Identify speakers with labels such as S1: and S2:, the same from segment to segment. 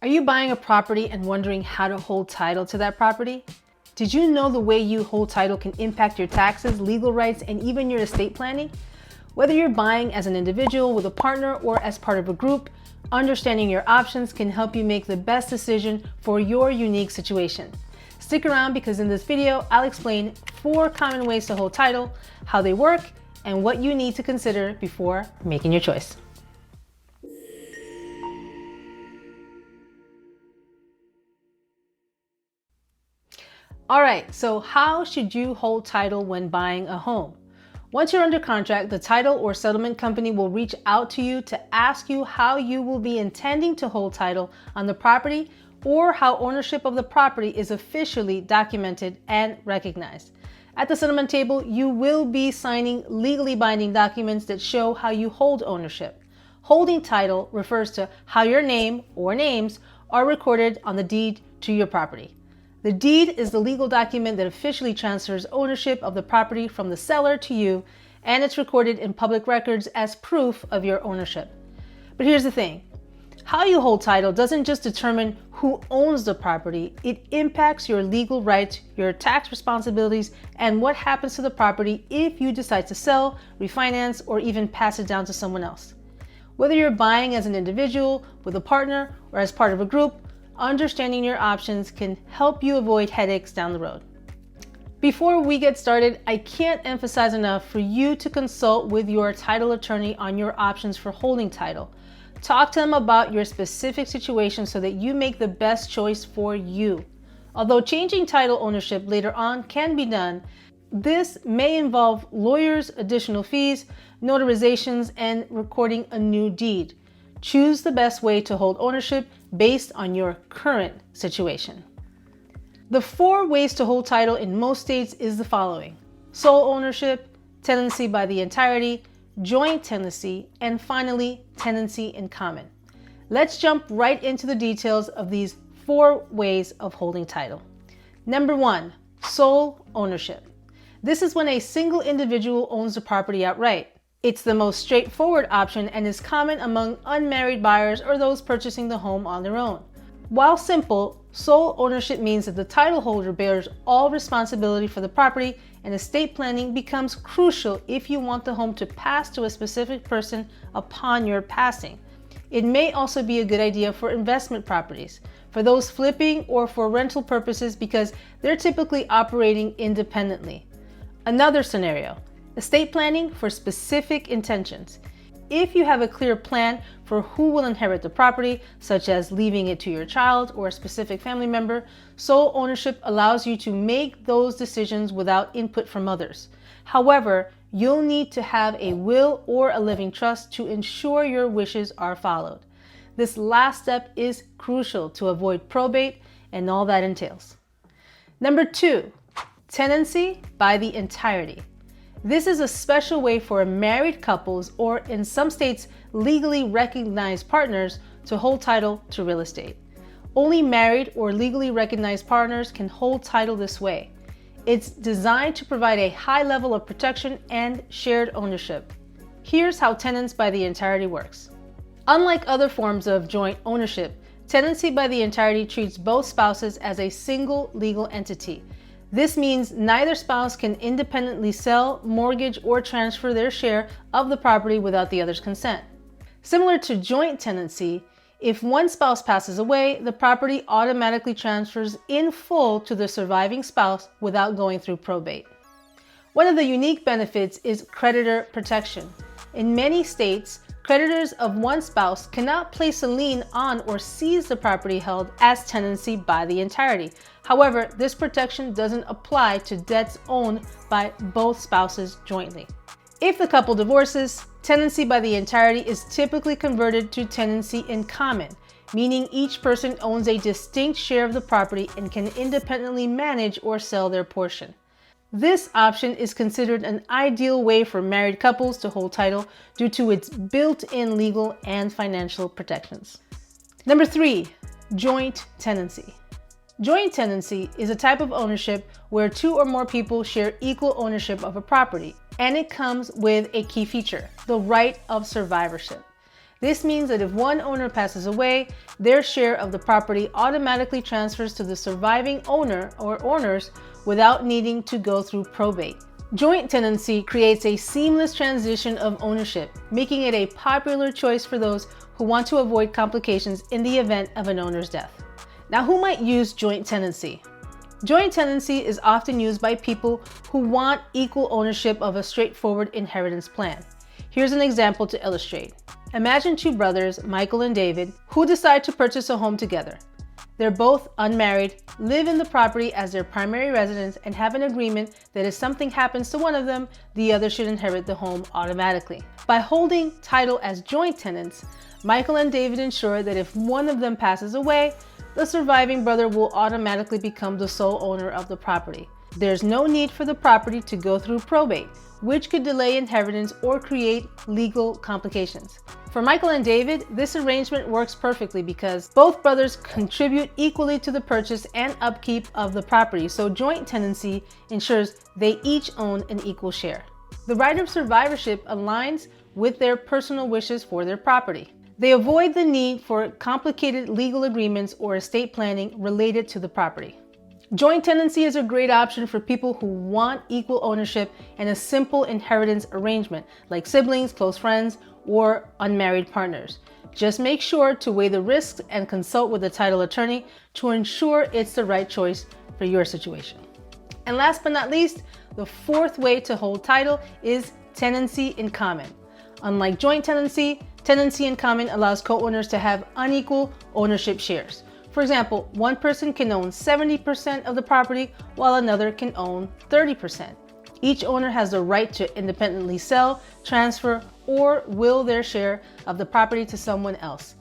S1: Are you buying a property and wondering how to hold title to that property? Did you know the way you hold title can impact your taxes, legal rights, and even your estate planning? Whether you're buying as an individual, with a partner, or as part of a group, understanding your options can help you make the best decision for your unique situation. Stick around because in this video, I'll explain 4 common ways to hold title, how they work, and what you need to consider before making your choice. All right, so how should you hold title when buying a home? Once you're under contract, the title or settlement company will reach out to you to ask you how you will be intending to hold title on the property or how ownership of the property is officially documented and recognized. At the settlement table, you will be signing legally binding documents that show how you hold ownership. Holding title refers to how your name or names are recorded on the deed to your property. The deed is the legal document that officially transfers ownership of the property from the seller to you, and it's recorded in public records as proof of your ownership. But here's the thing. How you hold title doesn't just determine who owns the property, it impacts your legal rights, your tax responsibilities, and what happens to the property if you decide to sell, refinance, or even pass it down to someone else. Whether you're buying as an individual, with a partner, or as part of a group, understanding your options can help you avoid headaches down the road. Before we get started, I can't emphasize enough for you to consult with your title attorney on your options for holding title. Talk to them about your specific situation so that you make the best choice for you. Although changing title ownership later on can be done, this may involve lawyers, additional fees, notarizations, and recording a new deed. Choose the best way to hold ownership based on your current situation. The 4 ways to hold title in most states is the following: sole ownership, tenancy by the entirety, joint tenancy, and finally, tenancy in common. Let's jump right into the details of these 4 ways of holding title. Number 1, sole ownership. This is when a single individual owns the property outright. It's the most straightforward option and is common among unmarried buyers or those purchasing the home on their own. While simple, sole ownership means that the title holder bears all responsibility for the property, and estate planning becomes crucial if you want the home to pass to a specific person upon your passing. It may also be a good idea for investment properties, for those flipping, or for rental purposes because they're typically operating independently. Another scenario: estate planning for specific intentions. If you have a clear plan for who will inherit the property, such as leaving it to your child or a specific family member, sole ownership allows you to make those decisions without input from others. However, you'll need to have a will or a living trust to ensure your wishes are followed. This last step is crucial to avoid probate and all that entails. Number 2, tenancy by the entirety. This is a special way for married couples, or in some states, legally recognized partners, to hold title to real estate. Only married or legally recognized partners can hold title this way. It's designed to provide a high level of protection and shared ownership. Here's how tenants by the entirety works. Unlike other forms of joint ownership, tenancy by the entirety treats both spouses as a single legal entity. This means neither spouse can independently sell, mortgage, or transfer their share of the property without the other's consent. Similar to joint tenancy, if one spouse passes away, the property automatically transfers in full to the surviving spouse without going through probate. One of the unique benefits is creditor protection. In many states, creditors of one spouse cannot place a lien on or seize the property held as tenancy by the entirety. However, this protection doesn't apply to debts owned by both spouses jointly. If the couple divorces, tenancy by the entirety is typically converted to tenancy in common, meaning each person owns a distinct share of the property and can independently manage or sell their portion. This option is considered an ideal way for married couples to hold title due to its built-in legal and financial protections. Number 3, joint tenancy. Joint tenancy is a type of ownership where 2 or more people share equal ownership of a property, and it comes with a key feature: the right of survivorship. This means that if one owner passes away, their share of the property automatically transfers to the surviving owner or owners without needing to go through probate. Joint tenancy creates a seamless transition of ownership, making it a popular choice for those who want to avoid complications in the event of an owner's death. Now, who might use joint tenancy? Joint tenancy is often used by people who want equal ownership of a straightforward inheritance plan. Here's an example to illustrate. Imagine two brothers, Michael and David, who decide to purchase a home together. They're both unmarried, live in the property as their primary residence, and have an agreement that if something happens to one of them, the other should inherit the home automatically. By holding title as joint tenants, Michael and David ensure that if one of them passes away, the surviving brother will automatically become the sole owner of the property. There's no need for the property to go through probate, which could delay inheritance or create legal complications. For Michael and David, this arrangement works perfectly because both brothers contribute equally to the purchase and upkeep of the property, so joint tenancy ensures they each own an equal share. The right of survivorship aligns with their personal wishes for their property. They avoid the need for complicated legal agreements or estate planning related to the property. Joint tenancy is a great option for people who want equal ownership and a simple inheritance arrangement, like siblings, close friends, or unmarried partners. Just make sure to weigh the risks and consult with a title attorney to ensure it's the right choice for your situation. And last but not least, the fourth way to hold title is tenancy in common. Unlike joint tenancy, tenancy in common allows co-owners to have unequal ownership shares. For example, one person can own 70% of the property while another can own 30%. Each owner has the right to independently sell, transfer, or will their share of the property to someone else.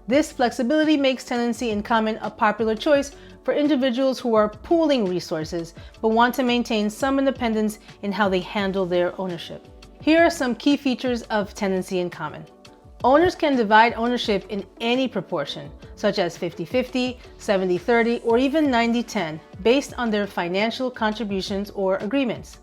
S1: This flexibility makes tenancy in common a popular choice for individuals who are pooling resources but want to maintain some independence in how they handle their ownership. Here are some key features of tenancy in common. Owners can divide ownership in any proportion, such as 50-50, 70-30, or even 90-10, based on their financial contributions or agreements.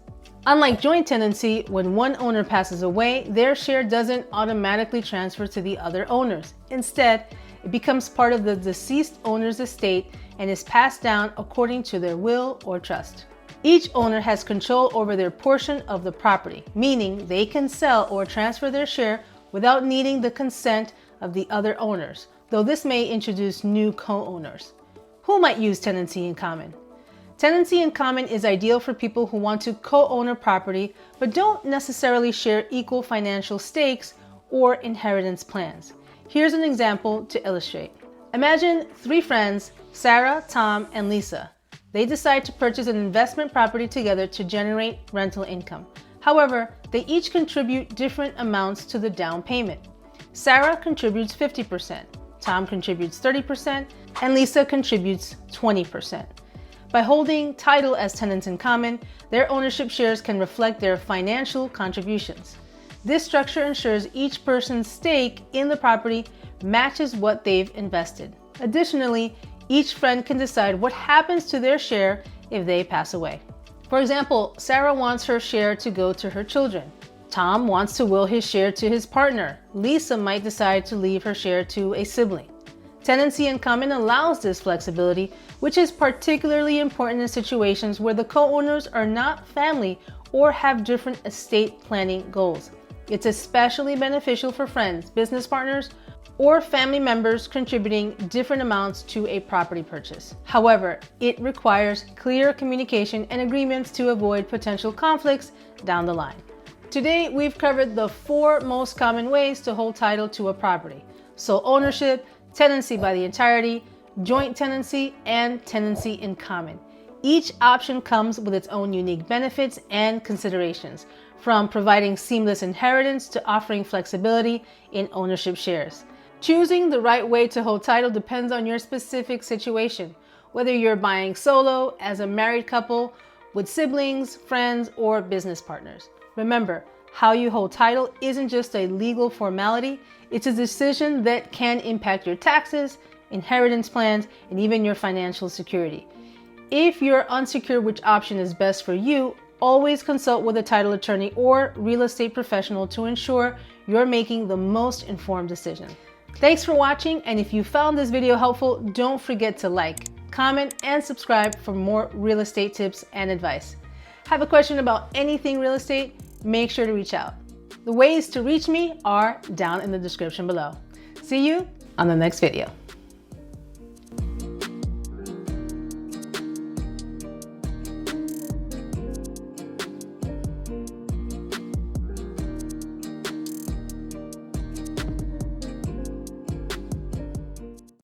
S1: Unlike joint tenancy, when one owner passes away, their share doesn't automatically transfer to the other owners. Instead, it becomes part of the deceased owner's estate and is passed down according to their will or trust. Each owner has control over their portion of the property, meaning they can sell or transfer their share without needing the consent of the other owners, though this may introduce new co-owners. Who might use tenancy in common? Tenancy in common is ideal for people who want to co-own a property but don't necessarily share equal financial stakes or inheritance plans. Here's an example to illustrate. Imagine three friends, Sarah, Tom, and Lisa. They decide to purchase an investment property together to generate rental income. However, they each contribute different amounts to the down payment. Sarah contributes 50%, Tom contributes 30%, and Lisa contributes 20%. By holding title as tenants in common, their ownership shares can reflect their financial contributions. This structure ensures each person's stake in the property matches what they've invested. Additionally, each friend can decide what happens to their share if they pass away. For example, Sarah wants her share to go to her children. Tom wants to will his share to his partner. Lisa might decide to leave her share to a sibling. Tenancy in common allows this flexibility, which is particularly important in situations where the co-owners are not family or have different estate planning goals. It's especially beneficial for friends, business partners, or family members contributing different amounts to a property purchase. However, it requires clear communication and agreements to avoid potential conflicts down the line. Today, we've covered the 4 most common ways to hold title to a property: sole ownership, tenancy by the entirety, joint tenancy, and tenancy in common. Each option comes with its own unique benefits and considerations, from providing seamless inheritance to offering flexibility in ownership shares. Choosing the right way to hold title depends on your specific situation, whether you're buying solo, as a married couple, with siblings, friends, or business partners. Remember, how you hold title isn't just a legal formality, it's a decision that can impact your taxes, inheritance plans, and even your financial security. If you're unsecure which option is best for you, always consult with a title attorney or real estate professional to ensure you're making the most informed decision. Thanks for watching, and if you found this video helpful, don't forget to like, comment, and subscribe for more real estate tips and advice. Have a question about anything real estate? Make sure to reach out. The ways to reach me are down in the description below. See you on the next video.